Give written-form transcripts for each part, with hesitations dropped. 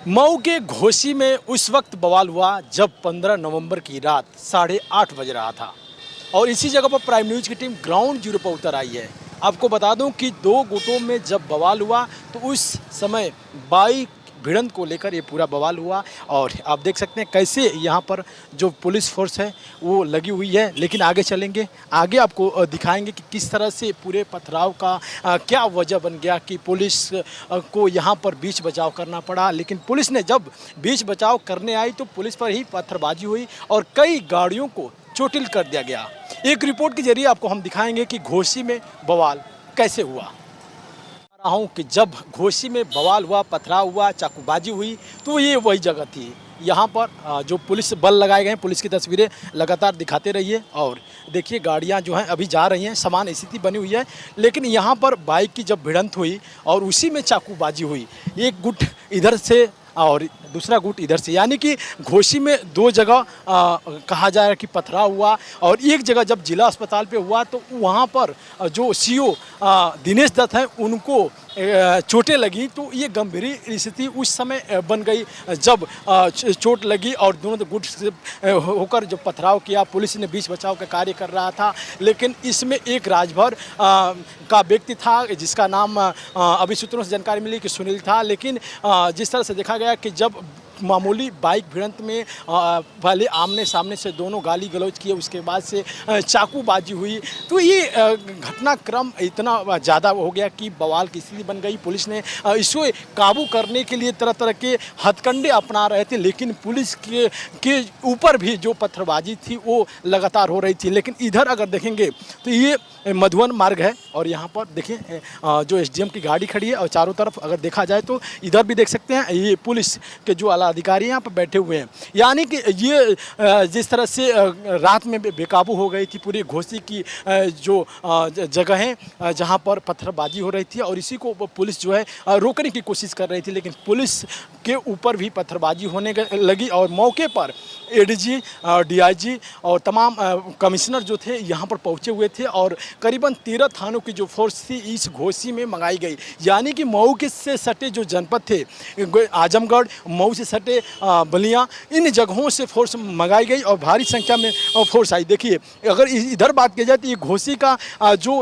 मऊ के घोसी में उस वक्त बवाल हुआ जब 15 नवंबर की रात 8:30 बज रहा था और इसी जगह पर प्राइम न्यूज़ की टीम ग्राउंड जीरो पर उतर आई है। आपको बता दूं कि दो गुटों में जब बवाल हुआ तो उस समय बाइक भिड़ंत को लेकर ये पूरा बवाल हुआ और आप देख सकते हैं कैसे यहाँ पर जो पुलिस फोर्स है वो लगी हुई है। लेकिन आगे चलेंगे, आगे आपको दिखाएंगे कि किस तरह से पूरे पथराव का क्या वजह बन गया कि पुलिस को यहाँ पर बीच बचाव करना पड़ा। लेकिन पुलिस ने जब बीच बचाव करने आई तो पुलिस पर ही पत्थरबाजी हुई और कई गाड़ियों को चोटिल कर दिया गया। एक रिपोर्ट के जरिए आपको हम दिखाएंगे कि घोसी में बवाल कैसे हुआ। रहा हूँ कि जब घोसी में बवाल हुआ, पथराव हुआ, चाकूबाजी हुई तो ये वही जगह थी। यहाँ पर जो पुलिस बल लगाए गए हैं, पुलिस की तस्वीरें लगातार दिखाते रहिए और देखिए गाड़ियाँ जो हैं अभी जा रही हैं, समान स्थिति बनी हुई है। लेकिन यहाँ पर बाइक की जब भिड़ंत हुई और उसी में चाकूबाजी हुई, एक गुट इधर से और दूसरा गुट इधर से, यानी कि घोसी में दो जगह कहा जाए कि पथराव हुआ और एक जगह जब जिला अस्पताल पे हुआ तो वहाँ पर जो सीओ दिनेश दत्त हैं उनको चोटें लगी। तो ये गंभीर स्थिति उस समय बन गई जब चोट लगी और दोनों गुट से होकर जो पथराव किया। पुलिस ने बीच बचाव का कार्य कर रहा था, लेकिन इसमें एक राजभर का व्यक्ति था जिसका नाम अभी सूत्रों से जानकारी मिली कि सुनील था। लेकिन जिस तरह से देखा गया कि जब मामूली बाइक भिड़ंत में पहले आमने सामने से दोनों गाली गलौज किए, उसके बाद से चाकूबाजी हुई तो ये घटनाक्रम इतना ज़्यादा हो गया कि बवाल की स्थिति बन गई। पुलिस ने इसे काबू करने के लिए तरह तरह के हथकंडे अपना रहे थे, लेकिन पुलिस के ऊपर भी जो पत्थरबाजी थी वो लगातार हो रही थी। लेकिन इधर अगर देखेंगे तो ये मधुबन मार्ग है और यहाँ पर देखिए जो एसडीएम की गाड़ी खड़ी है और चारों तरफ अगर देखा जाए तो इधर भी देख सकते हैं ये पुलिस के जो आला अधिकारी यहाँ पर बैठे हुए हैं। यानी कि ये जिस तरह से रात में बेकाबू हो गई थी पूरी घोसी की जो जगहें जहाँ पर पत्थरबाजी हो रही थी और इसी को पुलिस जो है रोकने की कोशिश कर रही थी। लेकिन पुलिस के ऊपर भी पत्थरबाजी होने लगी और मौके पर एडीजी, डीआईजी और तमाम कमिश्नर जो थे यहाँ पर पहुँचे हुए थे और करीबन 13 थानों की जो फोर्स थी इस घोसी में मंगाई गई। यानी कि मऊ के से सटे जो जनपद थे, आजमगढ़, मऊ से सटे बलिया, इन जगहों से फोर्स मंगाई गई और भारी संख्या में फोर्स आई। देखिए अगर इधर बात की जाए तो ये घोसी का जो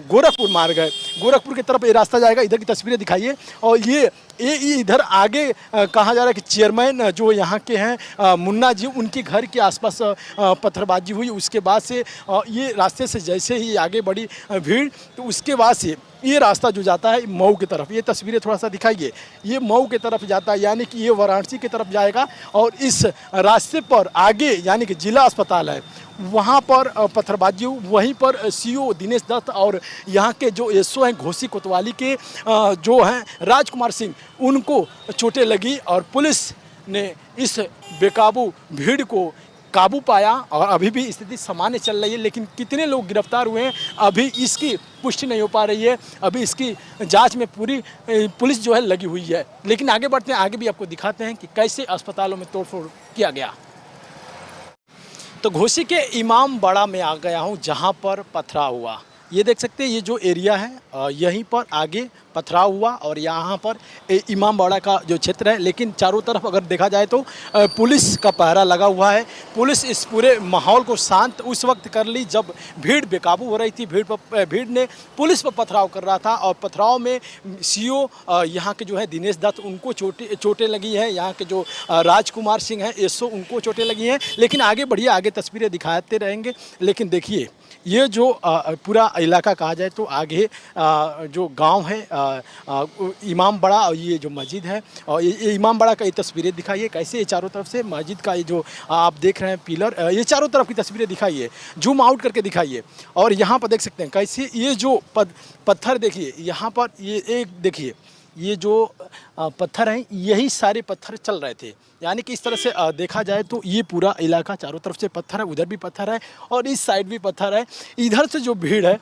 गोरखपुर मार्ग है, गोरखपुर की तरफ ये रास्ता जाएगा। इधर की तस्वीरें दिखाइए और ये इधर आगे कहा जा रहा है कि चेयरमैन जो यहाँ के हैं मुन्ना जी, उनके घर के आसपास पत्थरबाजी हुई। उसके बाद से ये रास्ते से जैसे ही आगे बढ़ी भीड़ तो उसके बाद से ये रास्ता जो जाता है मऊ की तरफ, ये तस्वीरें थोड़ा सा दिखाइए, ये मऊ की तरफ जाता है यानी कि ये वाराणसी की तरफ जाएगा और इस रास्ते पर आगे यानी कि जिला अस्पताल है वहाँ पर पत्थरबाजी, वहीं पर सीओ दिनेश दत्त और यहाँ के जो एसओ हैं घोसी कोतवाली के जो हैं राजकुमार सिंह, उनको चोटें लगी और पुलिस ने इस बेकाबू भीड़ को काबू पाया और अभी भी स्थिति सामान्य चल रही है। लेकिन कितने लोग गिरफ्तार हुए हैं अभी इसकी पुष्टि नहीं हो पा रही है। अभी इसकी जांच में पूरी पुलिस जो है लगी हुई है। लेकिन आगे बढ़ते हैं, आगे भी आपको दिखाते हैं कि कैसे अस्पतालों में तोड़फोड़ किया गया। तो घोसी के इमाम बाड़ा में आ गया हूँ जहाँ पर पथराव हुआ। ये देख सकते हैं ये जो एरिया है यहीं पर आगे पथराव हुआ और यहाँ पर इमाम बाड़ा का जो क्षेत्र है। लेकिन चारों तरफ अगर देखा जाए तो पुलिस का पहरा लगा हुआ है। पुलिस इस पूरे माहौल को शांत उस वक्त कर ली जब भीड़ बेकाबू हो रही थी। भीड़ ने पुलिस पर पथराव कर रहा था और पथराव में सीओ यहाँ के जो है दिनेश दत्त, उनको चोटें लगी है। यहाँ के जो राजकुमार सिंह हैं एसओ, उनको चोटें लगी हैं। लेकिन आगे बढ़िए, आगे तस्वीरें दिखाते रहेंगे। लेकिन देखिए ये जो पूरा इलाका कहा जाए तो आगे जो गांव है इमाम बाड़ा और ये जो मस्जिद है और ये इमाम बाड़ा का ये तस्वीरें दिखाइए कैसे ये चारों तरफ से मस्जिद का ये जो आप देख रहे हैं पिलर, ये चारों तरफ की तस्वीरें दिखाइए, जूम आउट करके दिखाइए। और यहाँ पर देख सकते हैं कैसे ये जो पत्थर देखिए, यहाँ पर ये एक देखिए ये जो पत्थर हैं यही सारे पत्थर चल रहे थे। यानी कि इस तरह से देखा जाए तो ये पूरा इलाका चारों तरफ से पत्थर है, उधर भी पत्थर है और इस साइड भी पत्थर है। इधर से जो भीड़ है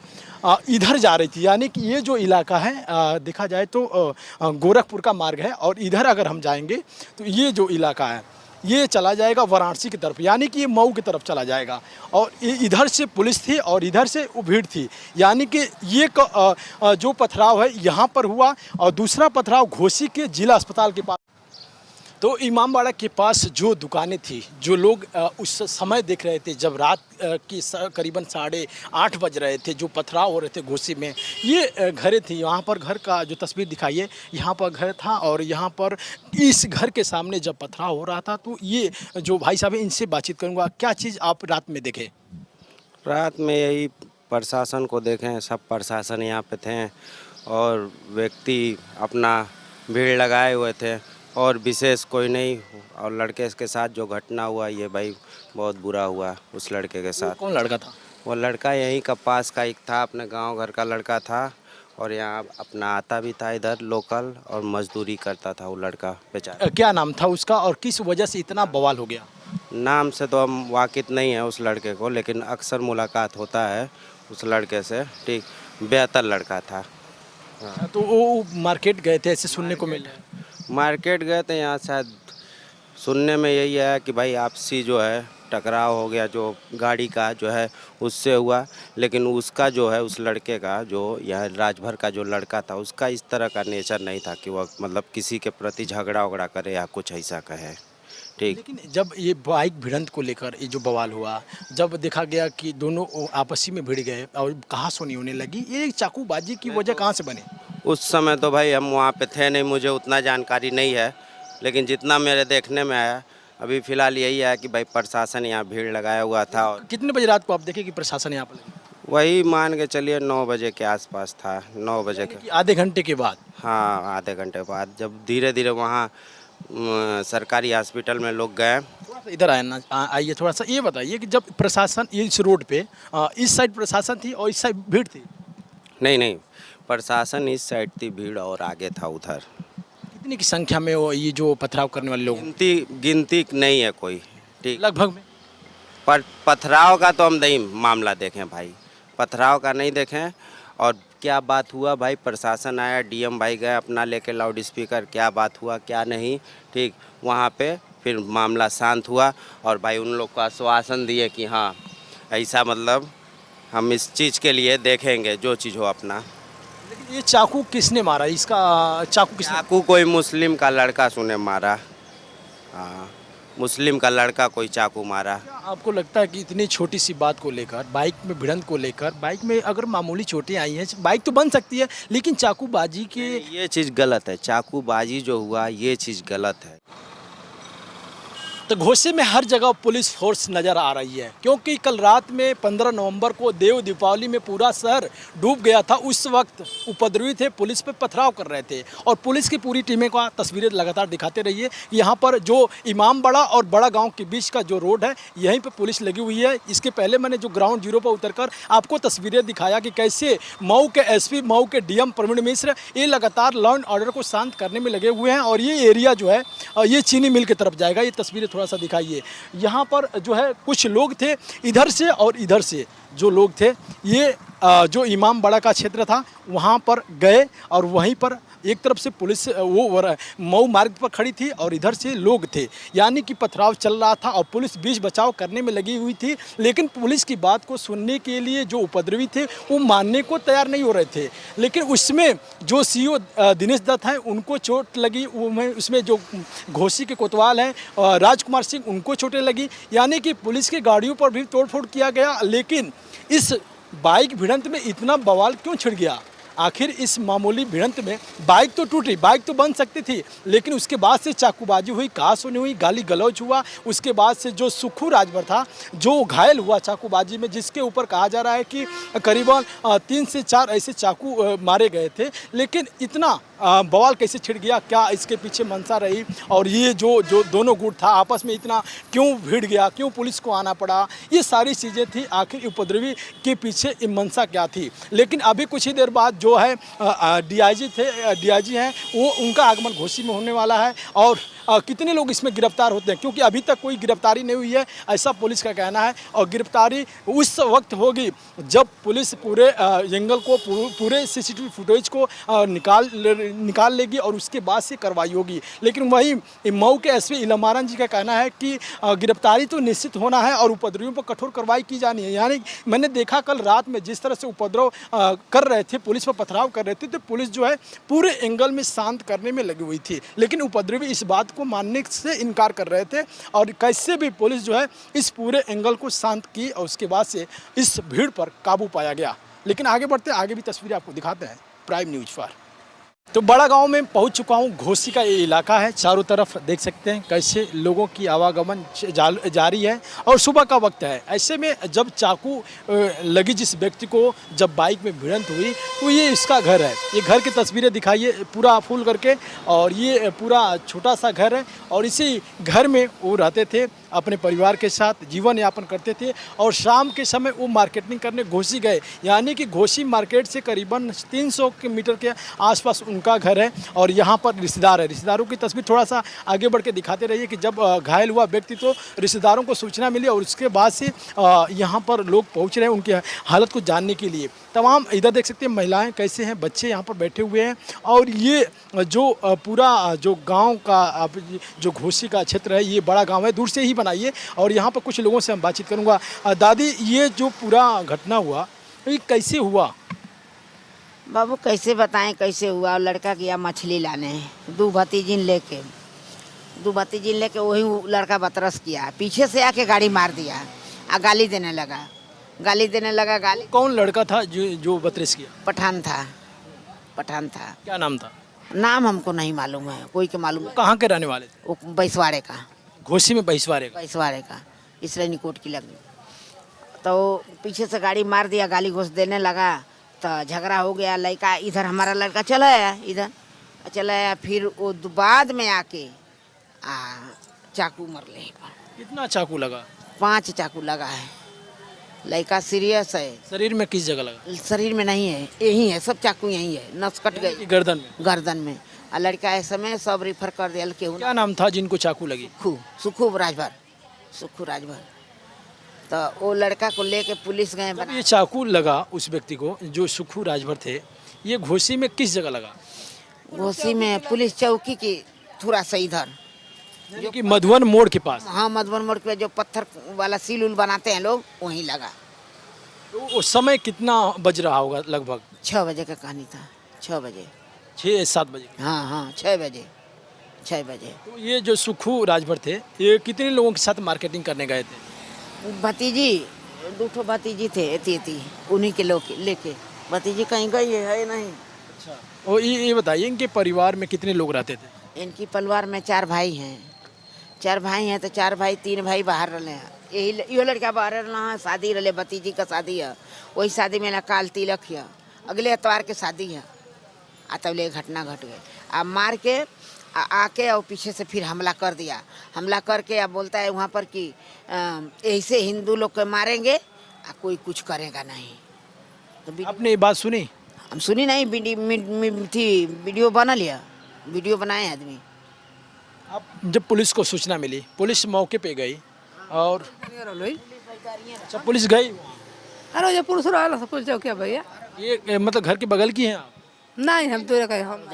इधर जा रही थी। यानी कि ये जो इलाका है देखा जाए तो गोरखपुर का मार्ग है और इधर अगर हम जाएंगे तो ये जो इलाका है ये चला जाएगा वाराणसी की तरफ, यानी कि ये मऊ की तरफ चला जाएगा। और इधर से पुलिस थी और इधर से भीड़ थी। यानी कि ये जो पथराव है यहाँ पर हुआ और दूसरा पथराव घोसी के जिला अस्पताल के पास। तो इमामबाड़ा के पास जो दुकानें थी, जो लोग उस समय देख रहे थे जब रात की करीबन 8:30 बज रहे थे, जो पथराव हो रहे थे घोसी में, ये घरें थी। यहाँ पर घर का जो तस्वीर दिखाई है, यहाँ पर घर था और यहाँ पर इस घर के सामने जब पथराव हो रहा था तो ये जो भाई साहब हैं इनसे बातचीत करूँगा। क्या चीज़ आप रात में देखे? रात में यही प्रशासन को देखें, सब प्रशासन यहाँ पे थे और व्यक्ति अपना भीड़ लगाए हुए थे और विशेष कोई नहीं। और लड़के के साथ जो घटना हुआ ये भाई बहुत बुरा हुआ उस लड़के के साथ। कौन लड़का था? वो लड़का यहीं का पास का एक था, अपने गांव घर का लड़का था और यहाँ अपना आता भी था इधर लोकल और मजदूरी करता था वो लड़का बेचारा। क्या नाम था उसका और किस वजह से इतना बवाल हो गया? नाम से तो हम वाकिफ नहीं है उस लड़के को, लेकिन अक्सर मुलाकात होता है उस लड़के से। ठीक, बेहतर लड़का था। तो वो मार्केट गए थे ऐसे सुनने को मिल रहा है। मार्केट गए थे, यहाँ शायद सुनने में यही है कि भाई आपसी जो है टकराव हो गया, जो गाड़ी का जो है उससे हुआ। लेकिन उसका जो है उस लड़के का जो यह राजभर का जो लड़का था उसका इस तरह का नेचर नहीं था कि वह मतलब किसी के प्रति झगड़ा वगड़ा करे या कुछ ऐसा कहे। ठीक, लेकिन जब ये बाइक भिड़ंत को लेकर ये जो बवाल हुआ, जब देखा गया कि दोनों आपसी में भिड़ गए और कहासुनी होने लगी, ये चाकूबाजी की वजह कहाँ से बनी? उस समय तो भाई हम वहाँ पे थे नहीं, मुझे उतना जानकारी नहीं है, लेकिन जितना मेरे देखने में आया अभी फ़िलहाल यही है कि भाई प्रशासन यहाँ भीड़ लगाया हुआ था। और कितने बजे रात को आप देखे कि प्रशासन यहाँ पर लगा? वही मान के चलिए 9 बजे के आसपास था, 9 बजे के। आधे घंटे के बाद? हाँ, आधे घंटे बाद जब धीरे धीरे वहाँ सरकारी हॉस्पिटल में लोग गए। थोड़ा सा इधर आए ना, आइए थोड़ा सा ये बताइए कि जब प्रशासन इस रोड पे इस साइड प्रशासन थी और इस साइड भीड़ थी? नहीं, प्रशासन इस साइड थी, भीड़ और आगे था उधर। कितनी की संख्या में वो ये जो पथराव करने वाले लोग? गिनती नहीं है कोई। ठीक, लगभग में? पर पथराव का तो हम नहीं मामला देखें भाई, पथराव का नहीं देखें। और क्या बात हुआ भाई, प्रशासन आया, डीएम भाई गए अपना लेके लाउड स्पीकर, क्या बात हुआ क्या नहीं। ठीक, वहाँ पे फिर मामला शांत हुआ और भाई उन लोग को आश्वासन दिए कि हाँ ऐसा मतलब हम इस चीज़ के लिए देखेंगे जो चीज़ हो अपना। लेकिन ये चाकू किसने मारा? इसका चाकू किसने? चाकू कोई मुस्लिम का लड़का सुने मारा। हाँ, मुस्लिम का लड़का कोई चाकू मारा। क्या आपको लगता है कि इतनी छोटी सी बात को लेकर, बाइक में भिड़ंत को लेकर, बाइक में अगर मामूली चोटें आई हैं, बाइक तो बन सकती है लेकिन चाकूबाजी के? ये चीज़ गलत है, चाकूबाजी जो हुआ ये चीज़ गलत है। तो घोसी में हर जगह पुलिस फोर्स नज़र आ रही है क्योंकि कल रात में 15 नवंबर को देव दीपावली में पूरा शहर डूब गया था। उस वक्त उपद्रवी थे, पुलिस पे पथराव कर रहे थे और पुलिस की पूरी टीमें का तस्वीरें लगातार दिखाते रहिए। यहाँ पर जो इमामबाड़ा और बड़ा गांव के बीच का जो रोड है, यहीं पे पुलिस लगी हुई है। इसके पहले मैंने जो ग्राउंड जीरो पर उतरकर आपको तस्वीरें दिखाया कि कैसे मऊ के एसपी, मऊ के डीएम प्रवीण मिश्र ये लगातार लॉ एंड ऑर्डर को शांत करने में लगे हुए हैं और ये एरिया जो है ये चीनी मिल की तरफ जाएगा। ये तस्वीरें थोड़ा सा दिखाइए। यहाँ पर जो है कुछ लोग थे इधर से और इधर से जो लोग थे, ये जो इमामबाड़ा का क्षेत्र था वहाँ पर गए और वहीं पर एक तरफ से पुलिस वो मऊ मार्ग पर खड़ी थी और इधर से लोग थे, यानी कि पथराव चल रहा था और पुलिस बीच बचाव करने में लगी हुई थी। लेकिन पुलिस की बात को सुनने के लिए जो उपद्रवी थे वो मानने को तैयार नहीं हो रहे थे। लेकिन उसमें जो सीओ दिनेश दत्त हैं उनको चोट लगी, उसमें जो घोसी के कोतवाल हैं राजकुमार सिंह उनको चोटें लगी, यानी कि पुलिस की गाड़ियों पर भी तोड़फोड़ किया गया। लेकिन इस बाइक भिड़ंत में इतना बवाल क्यों छिड़ गया? आखिर इस मामूली भिड़ंत में बाइक तो टूटी, बाइक तो बन सकती थी, लेकिन उसके बाद से चाकूबाजी हुई, कहासुनी हुई, गाली गलौज हुआ। उसके बाद से जो सुखू राजभर था जो घायल हुआ चाकूबाजी में, जिसके ऊपर कहा जा रहा है कि करीबन 3 से 4 ऐसे चाकू मारे गए थे। लेकिन इतना बवाल कैसे छिड़ गया, क्या इसके पीछे मंशा रही और ये जो दोनों गुट था आपस में इतना क्यों भिड़ गया, क्यों पुलिस को आना पड़ा, ये सारी चीज़ें थी। आखिर उपद्रवी के पीछे मंशा क्या थी? लेकिन अभी कुछ ही देर बाद जो है डीआईजी हैं वो उनका आगमन घोसी में होने वाला है और कितने लोग इसमें गिरफ्तार होते हैं, क्योंकि अभी तक कोई गिरफ्तारी नहीं हुई है ऐसा पुलिस का कहना है। और गिरफ्तारी उस वक्त होगी जब पुलिस पूरे जंगल को, पूरे सीसीटीवी फुटेज को निकाल लेगी और उसके बाद से कार्रवाई होगी। लेकिन वहीं मऊ के एसपी इलमारन जी का कहना है कि गिरफ्तारी तो निश्चित होना है और उपद्रवियों पर कठोर कार्रवाई की जानी है। यानी मैंने देखा कल रात में जिस तरह से उपद्रव कर रहे थे, पुलिस पर पथराव कर रहे थे, तो पुलिस जो है पूरे एंगल में शांत करने में लगी हुई थी, लेकिन उपद्रवी इस बात को मानने से इनकार कर रहे थे और कैसे भी पुलिस जो है इस पूरे एंगल को शांत की और उसके बाद से इस भीड़ पर काबू पाया गया। लेकिन आगे बढ़ते, आगे भी तस्वीरें आपको दिखाते हैं प्राइम न्यूज़ पर। तो बड़ा गांव में पहुंच चुका हूं। घोसी का ये इलाका है, चारों तरफ देख सकते हैं कैसे लोगों की आवागमन जारी है और सुबह का वक्त है। ऐसे में जब चाकू लगी जिस व्यक्ति को, जब बाइक में भिड़ंत हुई, तो ये इसका घर है। ये घर की तस्वीरें दिखाइए पूरा फुल करके, और ये पूरा छोटा सा घर है और इसी घर में वो रहते थे, अपने परिवार के साथ जीवन यापन करते थे। और शाम के समय वो मार्केटिंग करने घोसी गए, यानी कि घोसी मार्केट से करीबन 300 मीटर के आसपास उनका घर है और यहाँ पर रिश्तेदार है। रिश्तेदारों की तस्वीर थोड़ा सा आगे बढ़ के दिखाते रहिए कि जब घायल हुआ व्यक्ति तो रिश्तेदारों को सूचना मिली और उसके बाद से यहाँ पर लोग पहुँच रहे हैं उनकी हालत को जानने के लिए। तमाम इधर देख सकते हैं महिलाएं कैसे हैं, बच्चे यहाँ पर बैठे हुए हैं। और ये जो पूरा जो गांव का जो घोसी का क्षेत्र है, ये बड़ा गांव है, दूर से ही बनाइए। और यहाँ पर कुछ लोगों से हम बातचीत करूँगा। दादी, ये जो पूरा घटना हुआ ये कैसे हुआ? बाबू कैसे बताएं कैसे हुआ। लड़का गया मछली लाने, दो भतीजिन लेके वही लड़का बतरस किया, पीछे से आके गाड़ी मार दिया और गाली देने लगा। गाली कौन लड़का था जो बतरस किया? पठान था। क्या नाम था? नाम हमको नहीं मालूम है, कोई के मालूम है। कहाँ के रहने वाले थे? वो बैसवाड़े का, घोसी में बैसवाड़े का। इसरानी कोट की लगी। तो पीछे से गाड़ी मार दिया, गाली घोष देने लगा तो झगड़ा हो गया। लड़का इधर, हमारा लड़का चला आया, फिर वो बाद में आके चाकू मर ले। कितना चाकू लगा? 5 चाकू लगा है। लड़का सीरियस है। शरीर में किस जगह लगा? शरीर में नहीं है, यही है, सब चाकू यही है, नस कट गई गर्दन में। और लड़का ऐसे में सब रिफर कर दिया। क्या नाम था जिनको चाकू लगी? सुखू राजभर। तो वो लड़का को लेके पुलिस गए। जब ये चाकू लगा उस व्यक्ति को जो सुखू राजभर थे, ये घोसी में किस जगह लगा? घोसी में पुलिस चौकी की थोड़ा सा इधर, जो कि मधुवन मोड़ के पास। हाँ, मधुवन मोड़ पे जो पत्थर वाला सील उल बनाते हैं लोग, वहीं लगा। तो उस समय कितना बज रहा होगा? लगभग 6 बजे का कहानी था। 6 बजे, 6-7 बजे। हाँ 6 बजे। तो ये जो सुखू राजभर थे, ये कितने लोगों के साथ मार्केटिंग करने गए थे? भतीजी, 2 भतीजी थे, एती उन्हीं के लोग लेके। भतीजी कहीं गई है नहीं। अच्छा, और ये बताइए इनके परिवार में कितने लोग रहते थे? इनकी परिवार में 4 भाई हैं। तो 4 भाई 3 भाई बाहर रहे हैं। यही लड़का बाहर रहा है, शादी रहे, भतीजी का शादी है। वही शादी में काल तिलक है, अगले एतवार के शादी है। तब ले घटना घट गई। अब मार के आके और पीछे से फिर हमला कर दिया। हमला करके अब बोलता है वहाँ पर कि ऐसे हिंदू लोग को मारेंगे, कोई कुछ करेगा नहीं। तो आपने ये बात सुनी? हम सुनी नहीं, वीडियो बना लिया, वीडियो बनाए आदमी। अब जब पुलिस को सूचना मिली, पुलिस मौके पे गई और अच्छा पुलिस गई। अरे ये पुलिस रहा सब कुछ क्या भैया? ये मतलब घर के बगल की हैं आप? नहीं, हम तो कहे हम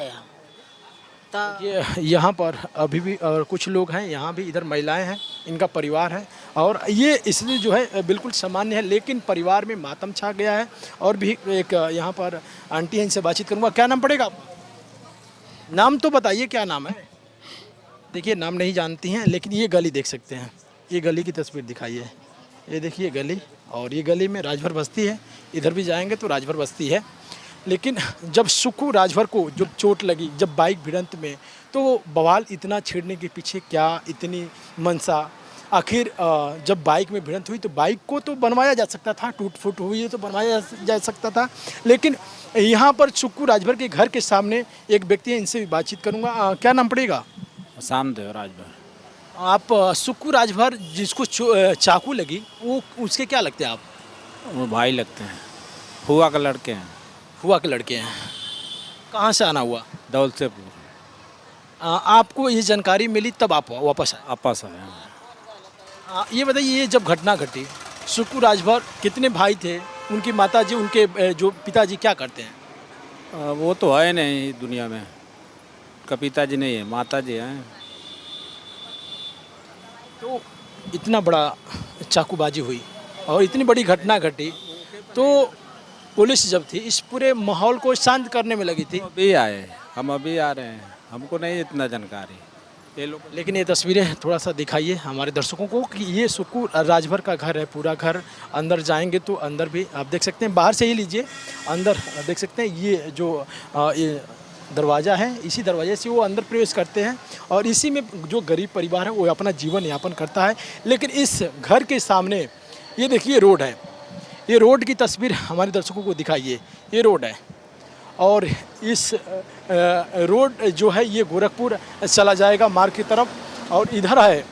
ये यहाँ पर अभी भी और कुछ लोग हैं, यहाँ भी इधर महिलाएं हैं, इनका परिवार है और ये इसलिए जो है बिल्कुल सामान्य है, लेकिन परिवार में मातम छा गया है। और भी एक यहाँ पर आंटी है, इनसे बातचीत करूँगा। क्या नाम पड़ेगा आपका? नाम तो बताइए, क्या नाम है? देखिए नाम नहीं जानती हैं, लेकिन ये गली देख सकते हैं, ये गली की तस्वीर दिखाइए। ये देखिए गली, और ये गली में राजभर बस्ती है। इधर भी जाएंगे तो राजभर बस्ती है। लेकिन जब सुखू राजभर को जब चोट लगी, जब बाइक भिड़ंत में, तो बवाल इतना छेड़ने के पीछे क्या इतनी मंशा? आखिर जब बाइक में भिड़ंत हुई तो बाइक को तो बनवाया जा सकता था, टूट फूट हुई है तो बनवाया जा सकता था। लेकिन यहाँ पर सुखू राजभर के घर के सामने एक व्यक्ति है, इनसे भी बातचीत करूँगा। क्या नाम पड़ेगा? सामदेव राजभर। आप सुखू राजभर जिसको चाकू लगी, वो उसके क्या लगते हैं आप? वो भाई लगते हैं, फुआ के लड़के हैं। फुआ के लड़के हैं। कहाँ से आना हुआ? दौलतपुर। आपको ये जानकारी मिली तब आप वापस आए? आपस आए। ये बताइए, ये जब घटना घटी, सुखू राजभर कितने भाई थे? उनकी माताजी, उनके जो पिताजी क्या करते हैं? वो तो है नहीं दुनिया में, उसका पिताजी नहीं है, माता जी हैं। तो इतना बड़ा चाकूबाजी हुई और इतनी बड़ी घटना घटी, तो पुलिस जब थी इस पूरे माहौल को शांत करने में लगी थी। हम अभी आ रहे हैं, हमको नहीं इतना जानकारी ये लोग। लेकिन ये तस्वीरें थोड़ा सा दिखाइए हमारे दर्शकों को कि ये सुक्कू राजभर का घर है, पूरा घर। अंदर जाएंगे तो अंदर भी आप देख सकते हैं, बाहर से ही लीजिए, अंदर देख सकते हैं ये जो ये दरवाज़ा है, इसी दरवाजे से वो अंदर प्रवेश करते हैं और इसी में जो गरीब परिवार है वो अपना जीवन यापन करता है। लेकिन इस घर के सामने ये देखिए रोड है, ये रोड की तस्वीर हमारे दर्शकों को दिखाइए। ये रोड है और इस रोड जो है ये गोरखपुर चला जाएगा मार्ग की तरफ, और इधर है,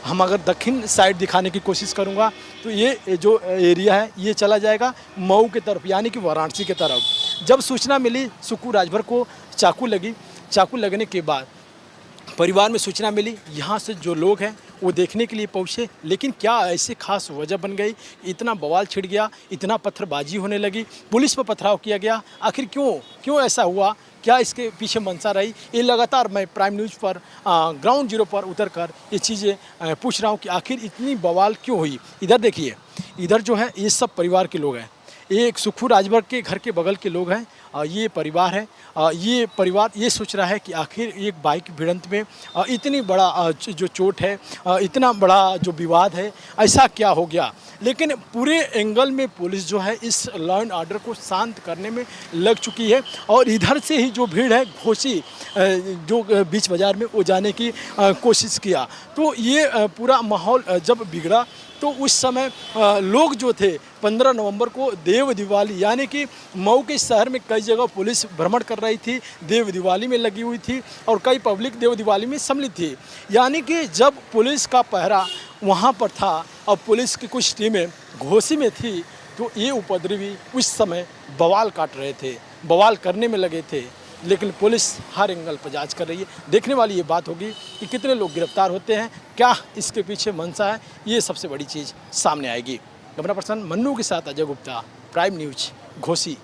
हम अगर दक्षिण साइड दिखाने की कोशिश करूँगा तो ये जो एरिया है ये चला जाएगा मऊ की तरफ, यानी कि वाराणसी की तरफ। जब सूचना मिली सुक्कू राजभर को चाकू लगी, चाकू लगने के बाद परिवार में सूचना मिली, यहाँ से जो लोग हैं वो देखने के लिए पहुँचे। लेकिन क्या ऐसे खास वजह बन गई, इतना बवाल छिड़ गया, इतना पत्थरबाजी होने लगी, पुलिस पर पथराव किया गया, आखिर क्यों ऐसा हुआ, क्या इसके पीछे मंशा रही? ये लगातार मैं प्राइम न्यूज़ पर ग्राउंड जीरो पर उतर कर ये चीज़ें पूछ रहा हूँ कि आखिर इतनी बवाल क्यों हुई। इधर देखिए, इधर जो है ये सब परिवार के लोग हैं, ये एक सुक्कू राजभर के घर के बगल के लोग हैं। ये परिवार है, ये परिवार ये सोच रहा है कि आखिर एक बाइक भिड़ंत में इतनी बड़ा जो चोट है, इतना बड़ा जो विवाद है, ऐसा क्या हो गया। लेकिन पूरे एंगल में पुलिस जो है इस लॉ एंड ऑर्डर को शांत करने में लग चुकी है और इधर से ही जो भीड़ है घोसी जो बीच बाज़ार में वो जाने की कोशिश किया। तो ये पूरा माहौल जब बिगड़ा तो उस समय लोग जो थे 15 नवंबर को देव दिवाली, यानी कि मऊ के शहर में कई जगह पुलिस भ्रमण कर रही थी, देव दिवाली में लगी हुई थी और कई पब्लिक देव दिवाली में सम्मिलित थी। यानी कि जब पुलिस का पहरा वहाँ पर था और पुलिस की कुछ टीमें घोसी में थी, तो ये उपद्रवी उस समय बवाल काट रहे थे, बवाल करने में लगे थे। लेकिन पुलिस हर एंगल पर जांच कर रही है। देखने वाली ये बात होगी कि कितने लोग गिरफ्तार होते हैं, क्या इसके पीछे मंशा है, ये सबसे बड़ी चीज़ सामने आएगी। कैमरा पर्सन मन्नू के साथ अजय गुप्ता, प्राइम न्यूज़, घोसी।